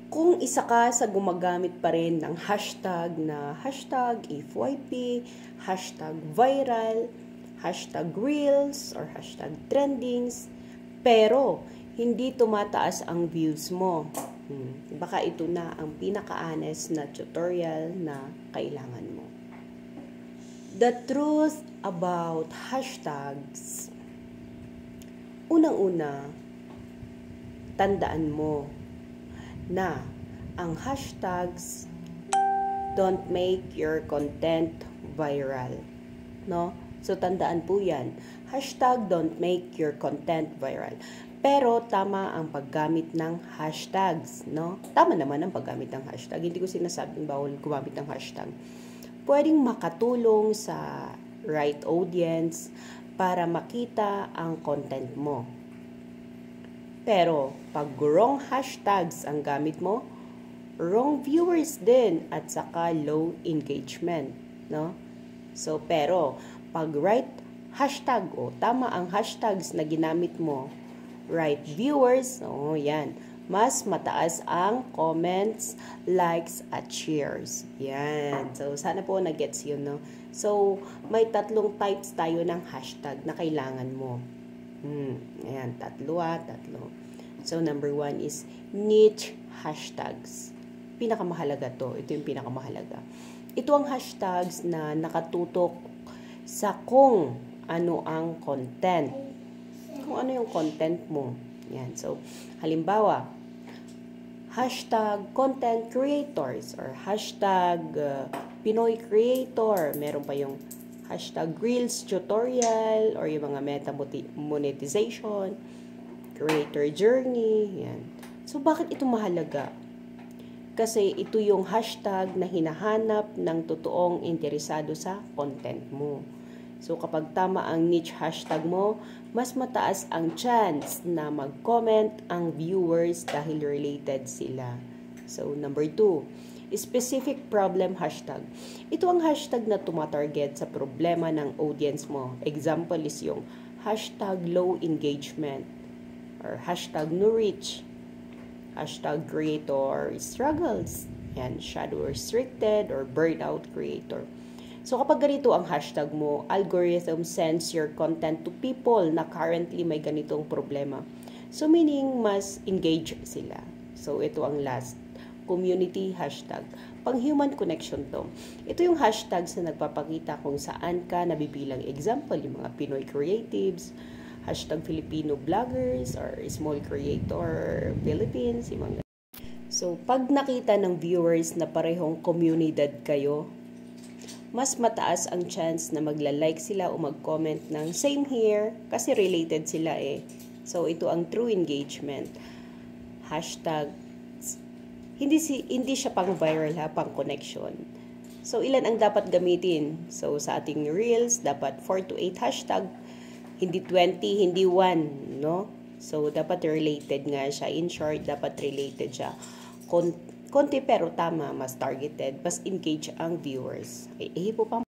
Kung isa ka sa gumagamit pa rin ng hashtag na hashtag FYP, hashtag viral, hashtag reels, or hashtag trendings, pero hindi tumataas ang views mo, baka ito na ang pinaka-honest na tutorial na kailangan mo. The truth about hashtags. Unang-una, tandaan mo na ang hashtags don't make your content viral, no? So, tandaan po yan. Hashtag don't make your content viral. Pero, tama ang paggamit ng hashtags, no? Tama naman ang paggamit ng hashtag. Hindi ko sinasabing bawal gumamit ng hashtag. Pwedeng makatulong sa right audience para makita ang content mo. Pero, pag wrong hashtags ang gamit mo, wrong viewers din at saka low engagement, no? So, pero, pag right hashtag o tama ang hashtags na ginamit mo, right viewers, yan, mas mataas ang comments, likes, at shares. Yan. So, sana po na-gets yun, no? So, may tatlong types tayo ng hashtag na kailangan mo. Ayan, tatlo. So, number 1 is niche hashtags. Pinakamahalaga to. Ito yung pinakamahalaga. Ito ang hashtags na nakatutok sa kung ano ang content. Kung ano yung content mo. Yan. So, halimbawa, hashtag content creators or hashtag Pinoy creator. Meron pa yung hashtag reels tutorial or yung mga meta monetization, creator journey. Yan. So, bakit ito mahalaga? Kasi ito yung hashtag na hinahanap ng totoong interesado sa content mo. So, kapag tama ang niche hashtag mo, mas mataas ang chance na mag-comment ang viewers dahil related sila. So, number 2, specific problem hashtag. Ito ang hashtag na tumatarget sa problema ng audience mo. Example is yung hashtag low engagement or hashtag no reach, hashtag creator struggles, yan, shadow restricted or burnout creator. So, kapag ganito ang hashtag mo, algorithm sends your content to people na currently may ganitong problema. So, meaning, mas engage sila. So, ito ang last. Community hashtag. Pang-human connection to. Ito yung hashtags na nagpapakita kung saan ka nabibilang. Example, yung mga Pinoy creatives, hashtag Filipino vloggers, or small creator Philippines. Yung mga. So, pag nakita ng viewers na parehong komunidad kayo, mas mataas ang chance na magla-like sila o mag-comment ng same here kasi related sila eh. So, ito ang true engagement. Hashtag, hindi siya pang viral ha, pang connection. So, ilan ang dapat gamitin? So, sa ating reels, dapat 4 to 8 hashtag, hindi 20, hindi 1, no? So, dapat related nga siya. In short, dapat related siya. Konti pero tama, mas targeted, mas engage ang viewers. Okay, po pa.